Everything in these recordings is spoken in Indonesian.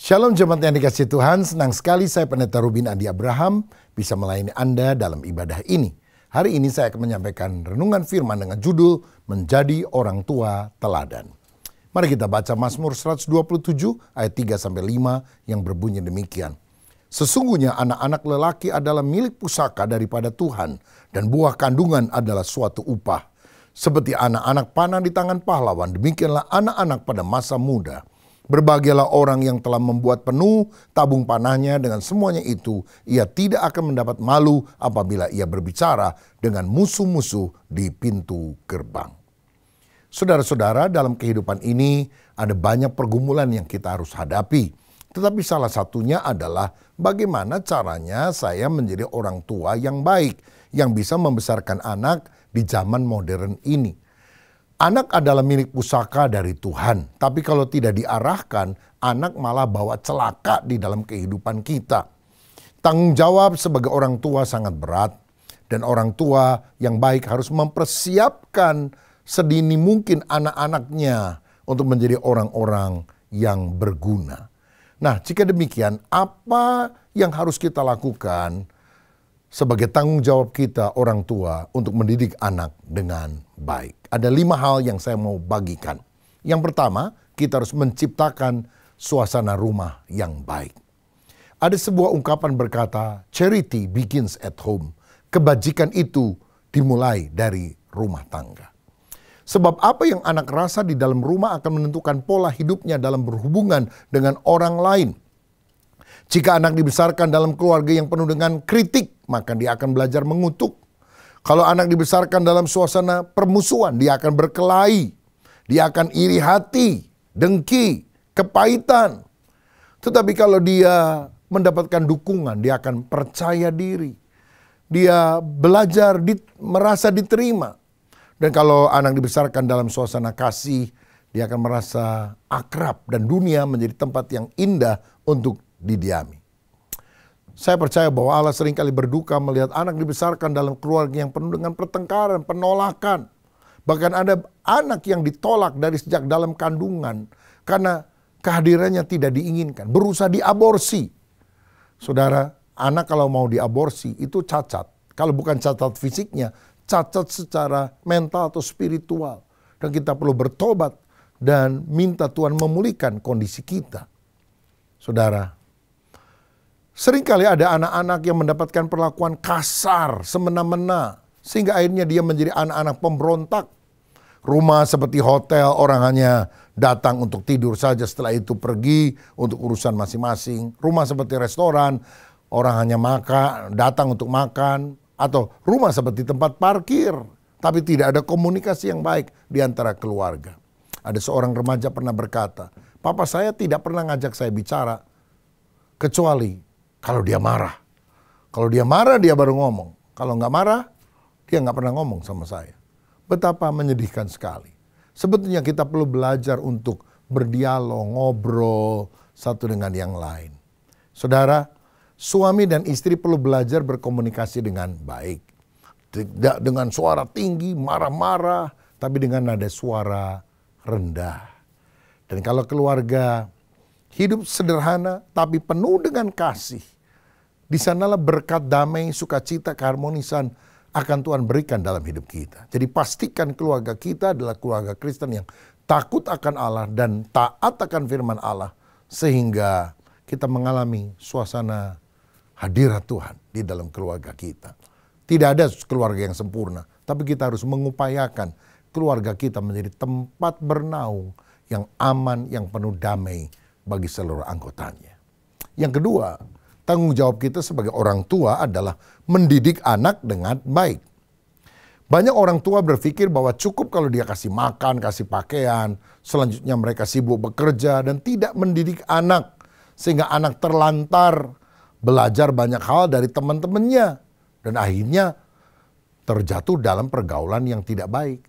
Shalom jemaat yang dikasihi Tuhan, senang sekali saya Pendeta Rubin Andi Abraham bisa melayani Anda dalam ibadah ini. Hari ini saya akan menyampaikan renungan firman dengan judul Menjadi Orang Tua Teladan. Mari kita baca Mazmur 127 ayat 3-5 yang berbunyi demikian. Sesungguhnya anak-anak lelaki adalah milik pusaka daripada Tuhan dan buah kandungan adalah suatu upah. Seperti anak-anak panah di tangan pahlawan, demikianlah anak-anak pada masa muda. Berbahagialah orang yang telah membuat penuh tabung panahnya, dengan semuanya itu ia tidak akan mendapat malu apabila ia berbicara dengan musuh-musuh di pintu gerbang. Saudara-saudara, dalam kehidupan ini ada banyak pergumulan yang kita harus hadapi. Tetapi salah satunya adalah bagaimana caranya saya menjadi orang tua yang baik, yang bisa membesarkan anak di zaman modern ini. Anak adalah milik pusaka dari Tuhan, tapi kalau tidak diarahkan, anak malah bawa celaka di dalam kehidupan kita. Tanggung jawab sebagai orang tua sangat berat, dan orang tua yang baik harus mempersiapkan sedini mungkin anak-anaknya untuk menjadi orang-orang yang berguna. Nah, jika demikian, apa yang harus kita lakukan sebagai tanggung jawab kita orang tua untuk mendidik anak dengan baik? Ada 5 hal yang saya mau bagikan. Yang pertama, kita harus menciptakan suasana rumah yang baik. Ada sebuah ungkapan berkata, charity begins at home. Kebajikan itu dimulai dari rumah tangga. Sebab apa yang anak rasa di dalam rumah akan menentukan pola hidupnya dalam berhubungan dengan orang lain. Jika anak dibesarkan dalam keluarga yang penuh dengan kritik, maka dia akan belajar mengutuk. Kalau anak dibesarkan dalam suasana permusuhan, dia akan berkelahi. Dia akan iri hati, dengki, kepahitan. Tetapi kalau dia mendapatkan dukungan, dia akan percaya diri. Dia belajar merasa diterima. Dan kalau anak dibesarkan dalam suasana kasih, dia akan merasa akrab dan dunia menjadi tempat yang indah untuk didiami. Saya percaya bahwa Allah seringkali berduka melihat anak dibesarkan dalam keluarga yang penuh dengan pertengkaran, penolakan. Bahkan ada anak yang ditolak dari sejak dalam kandungan karena kehadirannya tidak diinginkan, berusaha diaborsi. Saudara, anak kalau mau diaborsi itu cacat. Kalau bukan cacat fisiknya, cacat secara mental atau spiritual. Dan kita perlu bertobat dan minta Tuhan memulihkan kondisi kita. Saudara, seringkali ada anak-anak yang mendapatkan perlakuan kasar, semena-mena, sehingga akhirnya dia menjadi anak-anak pemberontak. Rumah seperti hotel, orang hanya datang untuk tidur saja, setelah itu pergi untuk urusan masing-masing. Rumah seperti restoran, orang hanya datang untuk makan. Atau rumah seperti tempat parkir, tapi tidak ada komunikasi yang baik di antara keluarga. Ada seorang remaja pernah berkata, "Papa saya tidak pernah ngajak saya bicara, kecuali kalau dia marah. Kalau dia marah, dia baru ngomong. Kalau nggak marah, dia nggak pernah ngomong sama saya." Betapa menyedihkan sekali. Sebetulnya kita perlu belajar untuk berdialog, ngobrol satu dengan yang lain. Saudara, suami dan istri perlu belajar berkomunikasi dengan baik. Tidak dengan suara tinggi, marah-marah, tapi dengan nada suara rendah. Dan kalau keluarga hidup sederhana tapi penuh dengan kasih, di sanalah berkat damai, sukacita, keharmonisan akan Tuhan berikan dalam hidup kita. Jadi pastikan keluarga kita adalah keluarga Kristen yang takut akan Allah dan taat akan firman Allah, sehingga kita mengalami suasana hadirat Tuhan di dalam keluarga kita. Tidak ada keluarga yang sempurna, tapi kita harus mengupayakan keluarga kita menjadi tempat bernaung yang aman, yang penuh damai bagi seluruh anggotanya. Yang kedua, tanggung jawab kita sebagai orang tua adalah mendidik anak dengan baik. Banyak orang tua berpikir bahwa cukup kalau dia kasih makan, kasih pakaian, selanjutnya mereka sibuk bekerja dan tidak mendidik anak, sehingga anak terlantar belajar banyak hal dari teman-temannya dan akhirnya terjatuh dalam pergaulan yang tidak baik.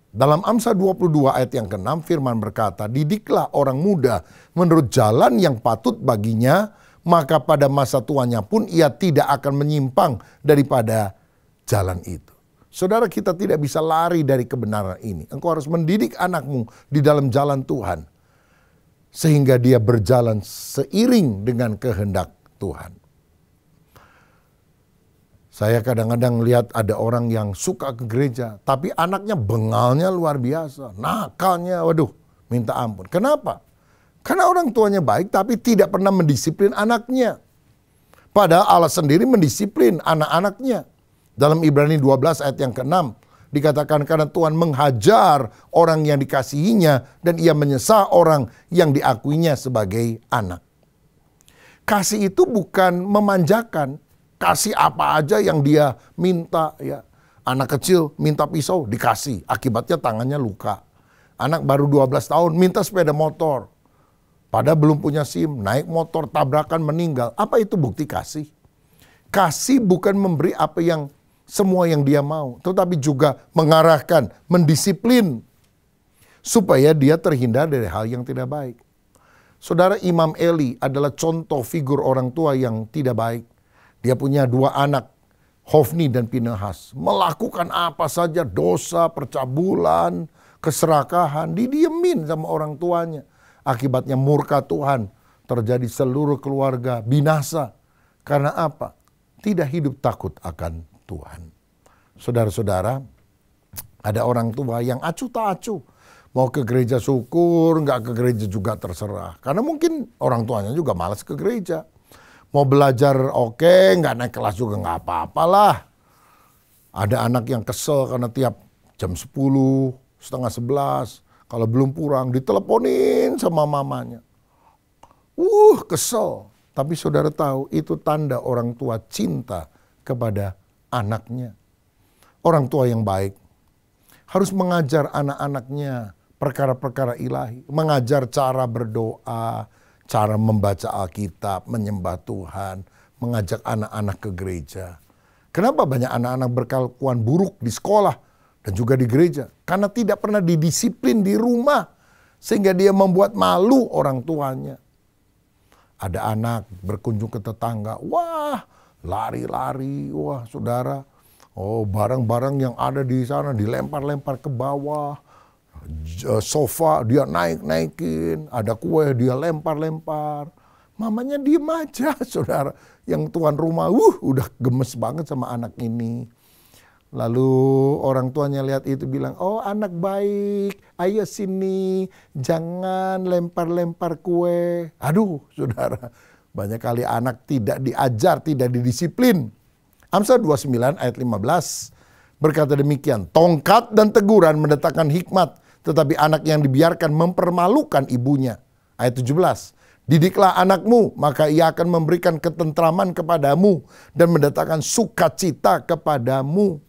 Dalam Amsal 22 ayat yang ke-6 firman berkata, "Didiklah orang muda menurut jalan yang patut baginya, maka pada masa tuanya pun ia tidak akan menyimpang daripada jalan itu." Saudara, kita tidak bisa lari dari kebenaran ini. Engkau harus mendidik anakmu di dalam jalan Tuhan. sehingga dia berjalan seiring dengan kehendak Tuhan. Saya kadang-kadang lihat ada orang yang suka ke gereja, tapi anaknya bengalnya luar biasa, nakalnya, waduh, minta ampun. Kenapa? Karena orang tuanya baik, tapi tidak pernah mendisiplin anaknya. Padahal Allah sendiri mendisiplin anak-anaknya. Dalam Ibrani 12 ayat yang ke-6, dikatakan karena Tuhan menghajar orang yang dikasihinya dan ia menyesa orang yang diakuinya sebagai anak. Kasih itu bukan memanjakan. Kasih apa aja yang dia minta, ya. Anak kecil minta pisau, dikasih. Akibatnya tangannya luka. Anak baru 12 tahun minta sepeda motor. Padahal belum punya SIM, naik motor, tabrakan, meninggal. Apa itu bukti kasih? Kasih bukan memberi apa yang semua yang dia mau, tetapi juga mengarahkan, mendisiplin, supaya dia terhindar dari hal yang tidak baik. Saudara, Imam Eli adalah contoh figur orang tua yang tidak baik. Dia punya 2 anak, Hofni dan Pinehas. Melakukan apa saja, dosa, percabulan, keserakahan, didiemin sama orang tuanya. Akibatnya murka Tuhan, terjadi seluruh keluarga binasa. Karena apa? Tidak hidup takut akan Tuhan. Saudara-saudara, ada orang tua yang acuh tak acuh. Mau ke gereja syukur, nggak ke gereja juga terserah. Karena mungkin orang tuanya juga malas ke gereja. Mau belajar oke, nggak naik kelas juga nggak apa-apalah. Ada anak yang kesel karena tiap jam 10, setengah 11, kalau belum pulang diteleponin sama mamanya. Kesel. Tapi saudara tahu itu tanda orang tua cinta kepada anaknya. Orang tua yang baik harus mengajar anak-anaknya perkara-perkara ilahi. Mengajar cara berdoa, cara membaca Alkitab, menyembah Tuhan, mengajak anak-anak ke gereja. Kenapa banyak anak-anak berkelakuan buruk di sekolah dan juga di gereja? Karena tidak pernah didisiplin di rumah, sehingga dia membuat malu orang tuanya. Ada anak berkunjung ke tetangga, wah lari-lari, wah saudara, barang-barang yang ada di sana dilempar-lempar ke bawah. Sofa dia naik-naikin, ada kue dia lempar-lempar. Mamanya diem aja, saudara. Yang tuan rumah, udah gemes banget sama anak ini. Lalu orang tuanya lihat itu bilang, oh anak baik, ayo sini, jangan lempar-lempar kue. Aduh saudara, banyak kali anak tidak diajar, tidak didisiplin. Amsal 29 ayat 15 berkata demikian, tongkat dan teguran mendatangkan hikmat, tetapi anak yang dibiarkan mempermalukan ibunya. Ayat 17, didiklah anakmu, maka ia akan memberikan ketentraman kepadamu dan mendatangkan sukacita kepadamu.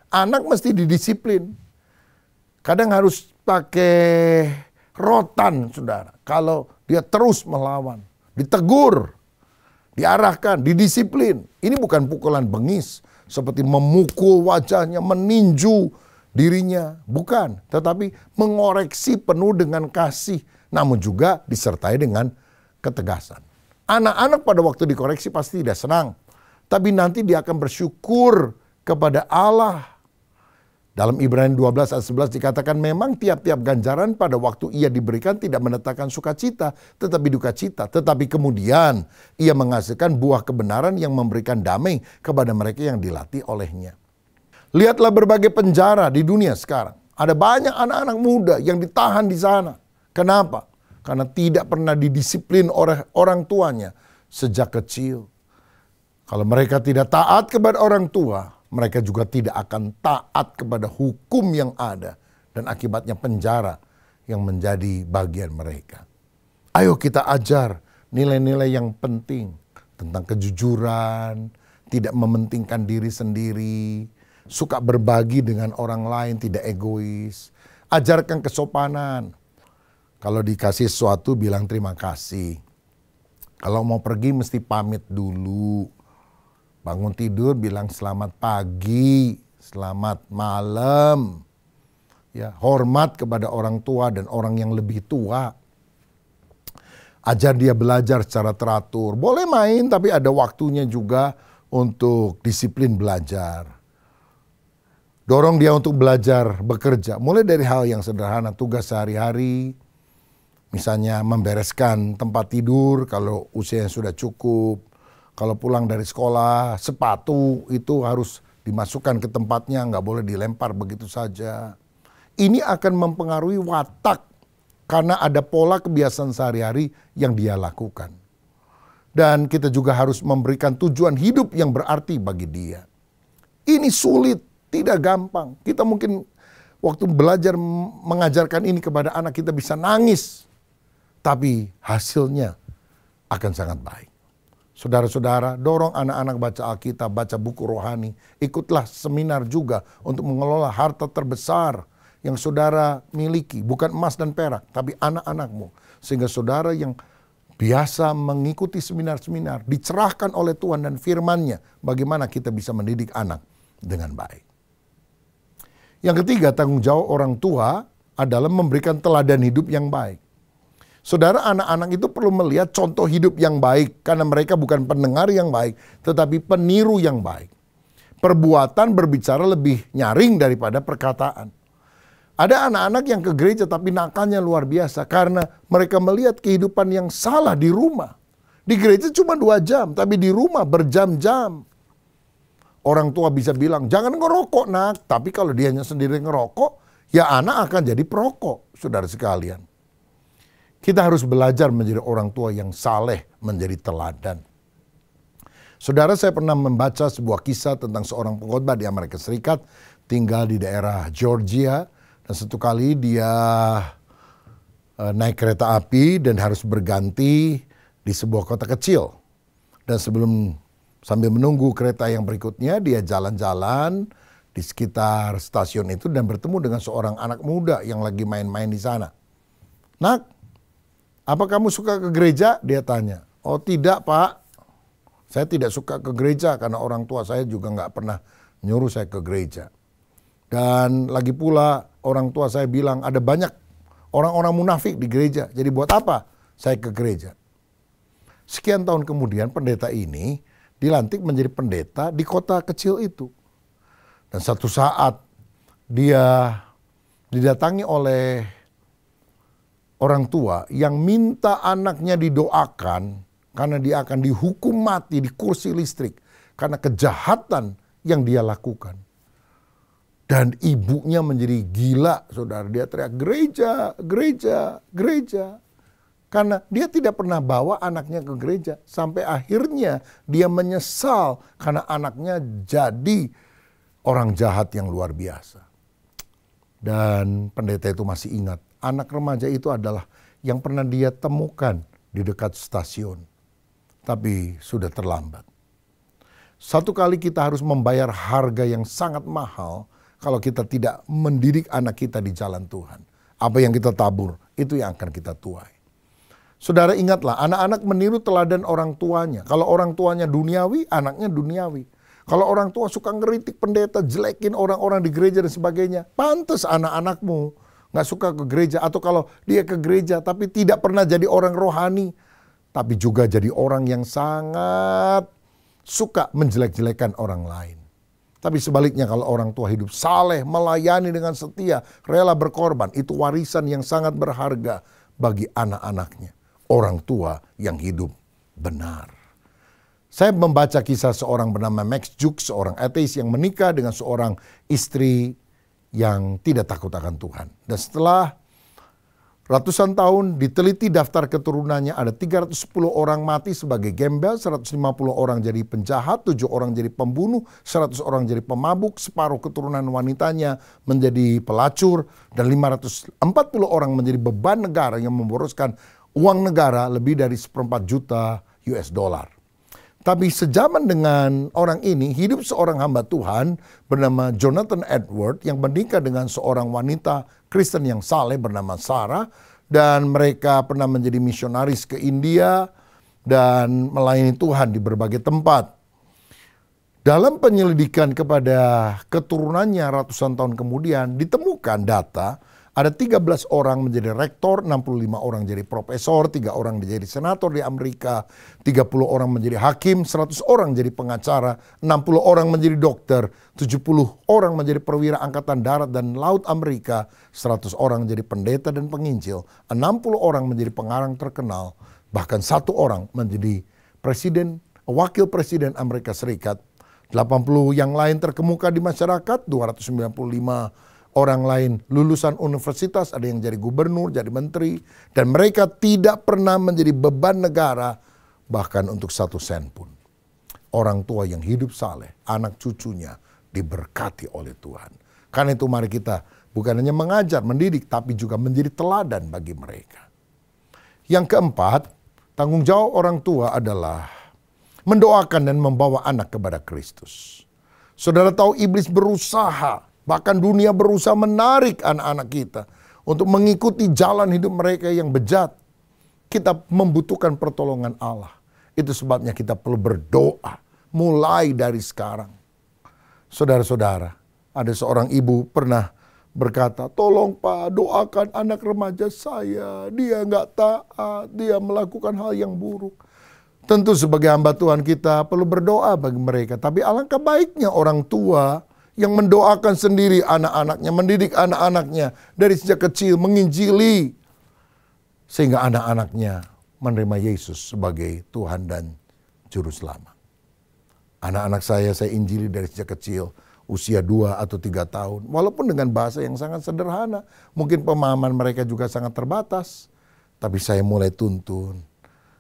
Anak mesti didisiplin. Kadang harus pakai rotan, saudara. Kalau dia terus melawan, ditegur, diarahkan, didisiplin. Ini bukan pukulan bengis, seperti memukul wajahnya, meninju dirinya. Bukan, tetapi mengoreksi penuh dengan kasih. Namun juga disertai dengan ketegasan. Anak-anak pada waktu dikoreksi pasti tidak senang. Tapi nanti dia akan bersyukur kepada Allah. Dalam Ibrani 12 ayat 11 dikatakan memang tiap-tiap ganjaran pada waktu ia diberikan tidak mendatangkan sukacita, tetapi duka cita. Tetapi kemudian ia menghasilkan buah kebenaran yang memberikan damai kepada mereka yang dilatih olehnya. Lihatlah berbagai penjara di dunia sekarang. Ada banyak anak-anak muda yang ditahan di sana. Kenapa? Karena tidak pernah didisiplin oleh orang tuanya sejak kecil. Kalau mereka tidak taat kepada orang tua, mereka juga tidak akan taat kepada hukum yang ada. Dan akibatnya penjara yang menjadi bagian mereka. Ayo kita ajar nilai-nilai yang penting. Tentang kejujuran, tidak mementingkan diri sendiri, suka berbagi dengan orang lain, tidak egois. Ajarkan kesopanan. Kalau dikasih sesuatu bilang terima kasih. Kalau mau pergi mesti pamit dulu. Bangun tidur bilang selamat pagi, selamat malam. Ya, hormat kepada orang tua dan orang yang lebih tua. Ajar dia belajar secara teratur. Boleh main tapi ada waktunya juga untuk disiplin belajar. Dorong dia untuk belajar bekerja. Mulai dari hal yang sederhana, tugas sehari-hari. Misalnya membereskan tempat tidur kalau usianya sudah cukup. Kalau pulang dari sekolah, sepatu itu harus dimasukkan ke tempatnya, nggak boleh dilempar begitu saja. Ini akan mempengaruhi watak karena ada pola kebiasaan sehari-hari yang dia lakukan. Dan kita juga harus memberikan tujuan hidup yang berarti bagi dia. Ini sulit, tidak gampang. Kita mungkin waktu belajar mengajarkan ini kepada anak kita bisa nangis. Tapi hasilnya akan sangat baik. Saudara-saudara, dorong anak-anak baca Alkitab, baca buku rohani. Ikutlah seminar juga untuk mengelola harta terbesar yang saudara miliki. Bukan emas dan perak, tapi anak-anakmu. Sehingga saudara yang biasa mengikuti seminar-seminar, dicerahkan oleh Tuhan dan firman-Nya, bagaimana kita bisa mendidik anak dengan baik. Yang ketiga, tanggung jawab orang tua adalah memberikan teladan hidup yang baik. Saudara, anak-anak itu perlu melihat contoh hidup yang baik, karena mereka bukan pendengar yang baik, tetapi peniru yang baik. Perbuatan berbicara lebih nyaring daripada perkataan. Ada anak-anak yang ke gereja tapi nakalnya luar biasa, karena mereka melihat kehidupan yang salah di rumah. Di gereja cuma 2 jam, tapi di rumah berjam-jam. Orang tua bisa bilang, jangan ngerokok nak, tapi kalau dianya sendiri ngerokok, ya anak akan jadi perokok, saudara sekalian. Kita harus belajar menjadi orang tua yang saleh, menjadi teladan. Saudara, saya pernah membaca sebuah kisah tentang seorang pengkhotbah di Amerika Serikat, tinggal di daerah Georgia, dan satu kali dia naik kereta api dan harus berganti di sebuah kota kecil. Dan sambil menunggu kereta yang berikutnya, dia jalan-jalan di sekitar stasiun itu dan bertemu dengan seorang anak muda yang lagi main-main di sana. Nak, apa kamu suka ke gereja? Dia tanya. Oh tidak pak, saya tidak suka ke gereja karena orang tua saya juga nggak pernah nyuruh saya ke gereja. Dan lagi pula orang tua saya bilang ada banyak orang-orang munafik di gereja. Jadi buat apa saya ke gereja? Sekian tahun kemudian pendeta ini dilantik menjadi pendeta di kota kecil itu. Dan satu saat dia didatangi oleh orang tua yang minta anaknya didoakan karena dia akan dihukum mati di kursi listrik karena kejahatan yang dia lakukan. Dan ibunya menjadi gila, saudara. Dia teriak, gereja, gereja, gereja. Karena dia tidak pernah bawa anaknya ke gereja. Sampai akhirnya dia menyesal karena anaknya jadi orang jahat yang luar biasa. Dan pendeta itu masih ingat, anak remaja itu adalah yang pernah dia temukan di dekat stasiun. Tapi sudah terlambat. Satu kali kita harus membayar harga yang sangat mahal kalau kita tidak mendidik anak kita di jalan Tuhan. Apa yang kita tabur, itu yang akan kita tuai. Saudara ingatlah, anak-anak meniru teladan orang tuanya. Kalau orang tuanya duniawi, anaknya duniawi. Kalau orang tua suka ngeritik pendeta, jelekin orang-orang di gereja dan sebagainya, pantas anak-anakmu nggak suka ke gereja. Atau kalau dia ke gereja tapi tidak pernah jadi orang rohani, tapi juga jadi orang yang sangat suka menjelek-jelekan orang lain. Tapi sebaliknya kalau orang tua hidup saleh, melayani dengan setia, rela berkorban, itu warisan yang sangat berharga bagi anak-anaknya. Orang tua yang hidup benar. Saya membaca kisah seorang bernama Max Juk, seorang ateis yang menikah dengan seorang istri yang tidak takut akan Tuhan. Dan setelah ratusan tahun diteliti daftar keturunannya, ada 310 orang mati sebagai gembel, 150 orang jadi penjahat, 7 orang jadi pembunuh, 100 orang jadi pemabuk, separuh keturunan wanitanya menjadi pelacur, dan 540 orang menjadi beban negara yang memboroskan uang negara lebih dari 1,4 juta US dollar. Tapi sejaman dengan orang ini, hidup seorang hamba Tuhan bernama Jonathan Edward yang menikah dengan seorang wanita Kristen yang saleh bernama Sarah. Dan mereka pernah menjadi misionaris ke India dan melayani Tuhan di berbagai tempat. Dalam penyelidikan kepada keturunannya ratusan tahun kemudian ditemukan data Ada 13 orang menjadi rektor, 65 orang jadi profesor, 3 orang menjadi senator di Amerika, 30 orang menjadi hakim, 100 orang jadi pengacara, 60 orang menjadi dokter, 70 orang menjadi perwira angkatan darat dan laut Amerika, 100 orang menjadi pendeta dan penginjil, 60 orang menjadi pengarang terkenal, bahkan 1 orang menjadi presiden, wakil presiden Amerika Serikat, 80 yang lain terkemuka di masyarakat, 295 orang lain lulusan universitas, ada yang jadi gubernur, jadi menteri, dan mereka tidak pernah menjadi beban negara, bahkan untuk 1 sen pun. Orang tua yang hidup saleh, anak cucunya diberkati oleh Tuhan. Karena itu mari kita bukan hanya mengajar, mendidik, tapi juga menjadi teladan bagi mereka. Yang keempat, tanggung jawab orang tua adalah mendoakan dan membawa anak kepada Kristus. Saudara tahu iblis berusaha, bahkan dunia berusaha menarik anak-anak kita untuk mengikuti jalan hidup mereka yang bejat. Kita membutuhkan pertolongan Allah. Itu sebabnya kita perlu berdoa mulai dari sekarang. Saudara-saudara, ada seorang ibu pernah berkata, tolong Pak, doakan anak remaja saya. Dia nggak taat, dia melakukan hal yang buruk. Tentu sebagai hamba Tuhan kita perlu berdoa bagi mereka. Tapi alangkah baiknya orang tua yang mendoakan sendiri anak-anaknya, mendidik anak-anaknya dari sejak kecil, menginjili. Sehingga anak-anaknya menerima Yesus sebagai Tuhan dan Juru Selamat. Anak-anak saya injili dari sejak kecil, usia 2 atau 3 tahun. Walaupun dengan bahasa yang sangat sederhana, mungkin pemahaman mereka juga sangat terbatas. Tapi saya mulai tuntun.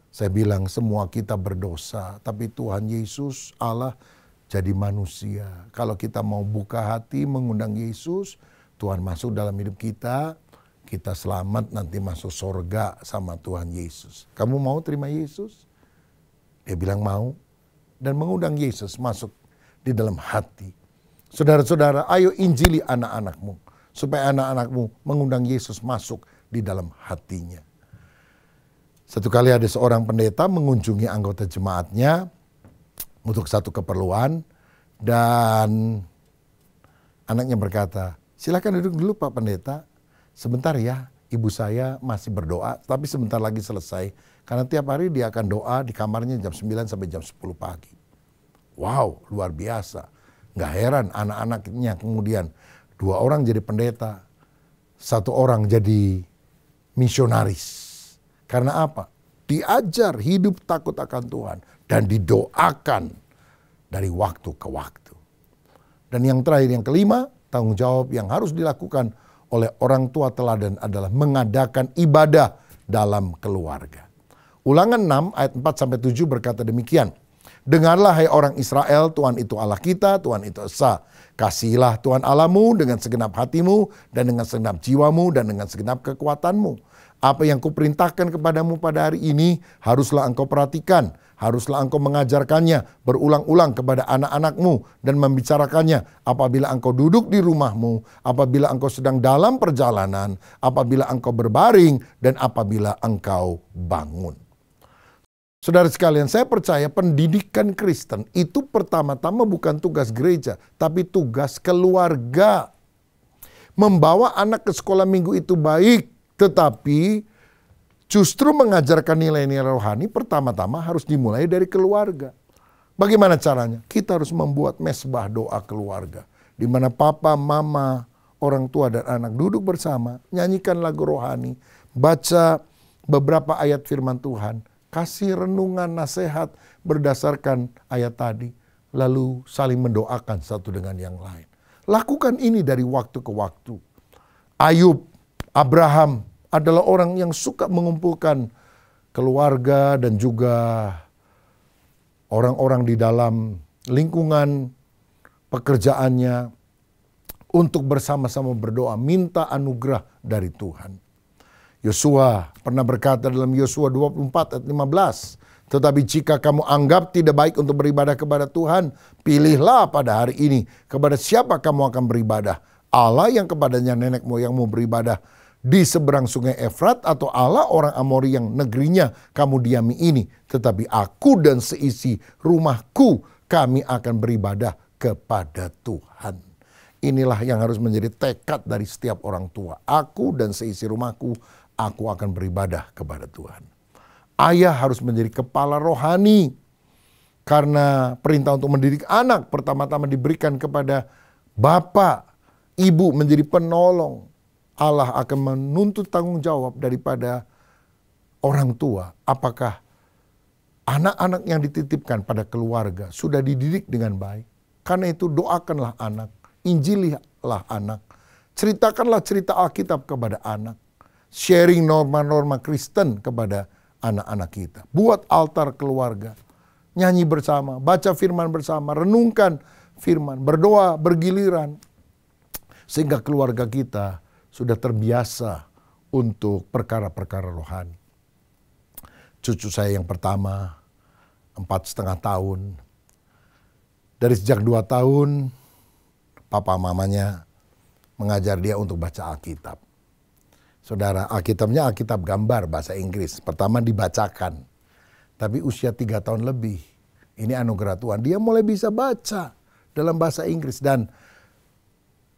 Saya bilang semua kita berdosa, tapi Tuhan Yesus Allah jadi manusia. Kalau kita mau buka hati mengundang Yesus, Tuhan masuk dalam hidup kita, kita selamat nanti masuk surga sama Tuhan Yesus. Kamu mau terima Yesus? Dia bilang mau. Dan mengundang Yesus masuk di dalam hati. Saudara-saudara, ayo injili anak-anakmu. Supaya anak-anakmu mengundang Yesus masuk di dalam hatinya. Satu kali ada seorang pendeta mengunjungi anggota jemaatnya untuk satu keperluan, dan anaknya berkata, silakan duduk dulu Pak Pendeta, sebentar ya, ibu saya masih berdoa, tapi sebentar lagi selesai, karena tiap hari dia akan doa di kamarnya jam 9 sampai jam 10 pagi. Wow, luar biasa. Nggak heran anak-anaknya kemudian 2 orang jadi pendeta, 1 orang jadi misionaris. Karena apa? Diajar hidup takut akan Tuhan dan didoakan dari waktu ke waktu. Dan yang terakhir, yang kelima, tanggung jawab yang harus dilakukan oleh orang tua teladan adalah mengadakan ibadah dalam keluarga. Ulangan 6 ayat 4-7 berkata demikian. Dengarlah hai orang Israel, Tuhan itu Allah kita, Tuhan itu esa. Kasihilah Tuhan Allahmu dengan segenap hatimu dan dengan segenap jiwamu dan dengan segenap kekuatanmu. Apa yang kuperintahkan kepadamu pada hari ini haruslah engkau perhatikan, haruslah engkau mengajarkannya berulang-ulang kepada anak-anakmu dan membicarakannya apabila engkau duduk di rumahmu, apabila engkau sedang dalam perjalanan, apabila engkau berbaring, dan apabila engkau bangun. Saudara sekalian, saya percaya pendidikan Kristen itu pertama-tama bukan tugas gereja, tapi tugas keluarga. Membawa anak ke sekolah minggu itu baik, tetapi justru mengajarkan nilai-nilai rohani pertama-tama harus dimulai dari keluarga. Bagaimana caranya? Kita harus membuat mesbah doa keluarga, di mana papa, mama, orang tua dan anak duduk bersama, nyanyikan lagu rohani, baca beberapa ayat firman Tuhan, kasih renungan nasihat berdasarkan ayat tadi, lalu saling mendoakan satu dengan yang lain. Lakukan ini dari waktu ke waktu. Ayub, Abraham adalah orang yang suka mengumpulkan keluarga dan juga orang-orang di dalam lingkungan pekerjaannya untuk bersama-sama berdoa, minta anugerah dari Tuhan. Yosua pernah berkata dalam Yosua 24 ayat 15, tetapi jika kamu anggap tidak baik untuk beribadah kepada Tuhan, pilihlah pada hari ini kepada siapa kamu akan beribadah. Allah yang kepadanya nenek moyangmu beribadah di seberang sungai Efrat, atau Allah orang Amori yang negerinya kamu diami ini. Tetapi aku dan seisi rumahku kami akan beribadah kepada Tuhan. Inilah yang harus menjadi tekad dari setiap orang tua. Aku dan seisi rumahku, aku akan beribadah kepada Tuhan. Ayah harus menjadi kepala rohani. Karena perintah untuk mendidik anak pertama-tama diberikan kepada bapak. Ibu menjadi penolong. Allah akan menuntut tanggung jawab daripada orang tua. Apakah anak-anak yang dititipkan pada keluarga sudah dididik dengan baik? Karena itu doakanlah anak. Injililah anak. Ceritakanlah cerita Alkitab kepada anak. Sharing norma-norma Kristen kepada anak-anak kita. Buat altar keluarga. Nyanyi bersama, baca firman bersama, renungkan firman, berdoa bergiliran. Sehingga keluarga kita sudah terbiasa untuk perkara-perkara rohani. Cucu saya yang pertama, 4,5 tahun. Dari sejak 2 tahun, papa mamanya mengajar dia untuk baca Alkitab. Saudara, Alkitabnya Alkitab gambar bahasa Inggris. Pertama dibacakan. Tapi usia 3 tahun lebih. Ini anugerah Tuhan. Dia mulai bisa baca dalam bahasa Inggris. Dan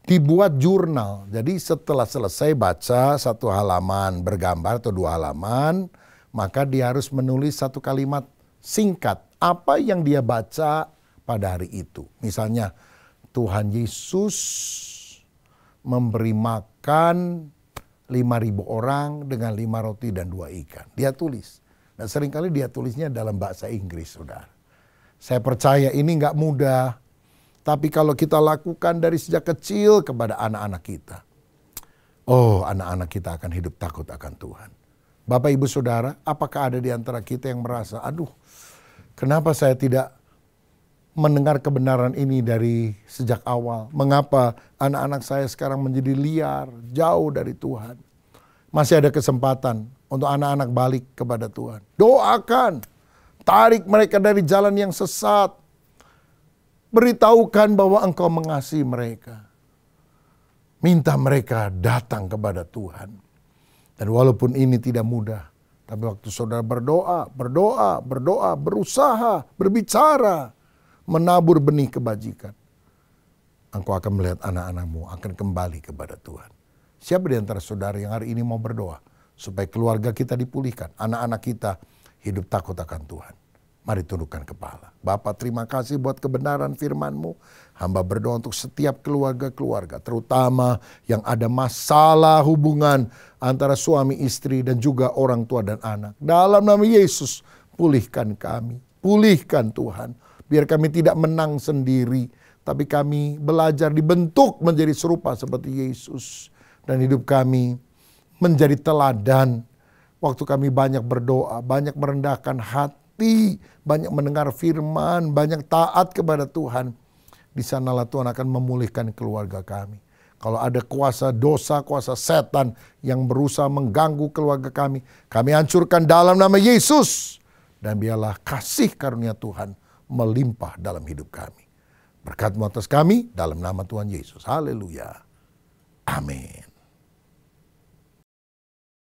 dibuat jurnal. Jadi setelah selesai baca 1 halaman bergambar atau 2 halaman. Maka dia harus menulis 1 kalimat singkat. Apa yang dia baca pada hari itu. Misalnya, Tuhan Yesus memberi makan 5.000 orang dengan 5 roti dan 2 ikan. Dia tulis. Dan seringkali dia tulisnya dalam bahasa Inggris, saudara. Saya percaya ini nggak mudah. Tapi kalau kita lakukan dari sejak kecil kepada anak-anak kita. Oh, anak-anak kita akan hidup takut akan Tuhan. Bapak, Ibu, Saudara, apakah ada di antara kita yang merasa, aduh, kenapa saya tidak mendengar kebenaran ini dari sejak awal? Mengapa anak-anak saya sekarang menjadi liar, jauh dari Tuhan? Masih ada kesempatan untuk anak-anak balik kepada Tuhan. Doakan, tarik mereka dari jalan yang sesat. Beritahukan bahwa Engkau mengasihi mereka. Minta mereka datang kepada Tuhan. Dan walaupun ini tidak mudah, tapi waktu saudara berdoa, berusaha, berbicara, menabur benih kebajikan, engkau akan melihat anak-anakmu akan kembali kepada Tuhan. Siapa di antara saudara yang hari ini mau berdoa supaya keluarga kita dipulihkan, anak-anak kita hidup takut akan Tuhan? Mari tundukkan kepala. Bapa, terima kasih buat kebenaran firman-Mu. Hamba berdoa untuk setiap keluarga-keluarga, terutama yang ada masalah hubungan antara suami istri dan juga orang tua dan anak. Dalam nama Yesus, pulihkan kami. Pulihkan Tuhan. Biar kami tidak menang sendiri, tapi kami belajar dibentuk menjadi serupa seperti Yesus. Dan hidup kami menjadi teladan. Waktu kami banyak berdoa, banyak merendahkan hati, banyak mendengar firman, banyak taat kepada Tuhan. Di sanalah Tuhan akan memulihkan keluarga kami. Kalau ada kuasa dosa, kuasa setan yang berusaha mengganggu keluarga kami hancurkan dalam nama Yesus. Dan biarlah kasih karunia Tuhan melimpah dalam hidup kami. Berkat-Mu atas kami dalam nama Tuhan Yesus. Haleluya. Amin.